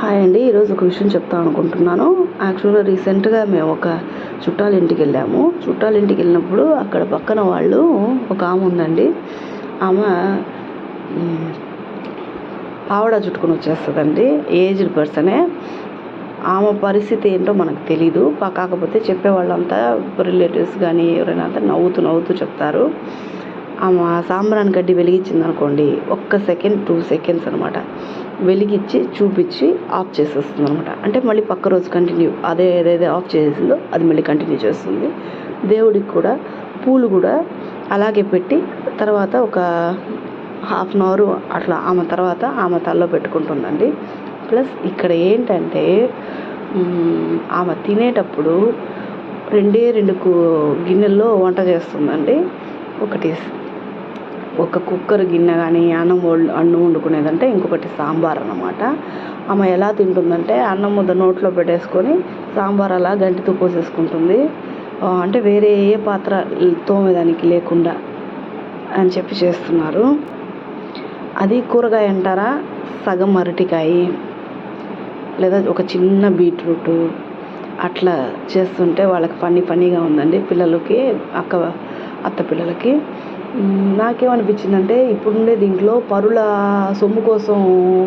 Hi అండి. ఈరోజు ఒక విషయం చెప్తాను అనుకుంటున్నాను. యాక్చువల్‌గా రీసెంట్‌గా మేము ఒక చుట్టాల ఇంటికి వెళ్ళాము. చుట్టాల ఇంటికి వెళ్ళినప్పుడు అక్కడ పక్కన వాళ్ళు ఒక ఆమె ఉందండి. ఆమె హ్మ్, పావడా చుట్టుకొని వచ్చేస్తుందండి. ఏజ్డ్ పర్సనే. ఆమె పరిస్థితి ఏంటో మనకు తెలీదు. కాకపోతే చెప్పేవాళ్ళంతా రిలేటివ్స్ కానీ ఎవరైనా అంతా నవ్వుతూ నవ్వుతూ చెప్తారు. ఆమె సాంబ్రాణి గడ్డి వెలిగించిందనుకోండి, ఒక్క సెకండ్ 2 సెకండ్స్ అనమాట. వెలిగించి చూపించి ఆఫ్ చేసేస్తుందనమాట. అంటే మళ్ళీ పక్క రోజు కంటిన్యూ ఏదైతే ఆఫ్ చేసేసిందో అది మళ్ళీ కంటిన్యూ చేస్తుంది. దేవుడికి కూడా పూలు కూడా అలాగే పెట్టి తర్వాత ఒక హాఫ్ అన్ అవర్ అట్లా ఆమె తలలో పెట్టుకుంటుందండి. ప్లస్ ఇక్కడ ఏంటంటే ఆమె తినేటప్పుడు 2 గిన్నెల్లో వంట చేస్తుందండి. ఒక కుక్కర్ గిన్నె కానీ అన్నం వండుకునేదంటే, ఇంకొకటి సాంబార్ అన్నమాట. ఆమె ఎలా తింటుందంటే అన్నం ముద్ద నోట్లో పెట్టేసుకొని సాంబార్ అలా గంటితో పోసేసుకుంటుంది. అంటే వేరే ఏ పాత్ర తోమేదానికి లేకుండా అని చెప్పి చేస్తున్నారు. అది కూరగాయ అంటారా, సగం అరటికాయ లేదా ఒక చిన్న బీట్రూటు అట్లా చేస్తుంటే వాళ్ళకి ఫన్నీగా ఉందండి. పిల్లలకి అత్త పిల్లలకి. నాకేమనిపించిందంటే ఇప్పుడుండే దీంట్లో పరుల సొమ్ము కోసం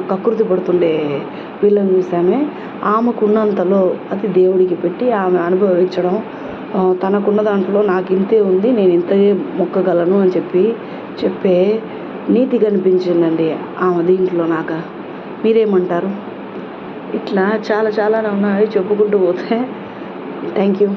కకృతి పడుతుండే వీళ్ళని చూసామే. ఆమెకున్నంతలో అది దేవుడికి పెట్టి ఆమె అనుభవించడం, తనకున్న దాంట్లో నాకు ఇంతే ఉంది, నేను ఇంతే మొక్కగలను అని చెప్పే నీతి కనిపించిందండి ఆమె దీంట్లో. మీరేమంటారు? ఇట్లా చాలానే ఉన్నాయి చెప్పుకుంటూ పోతే. Thank you.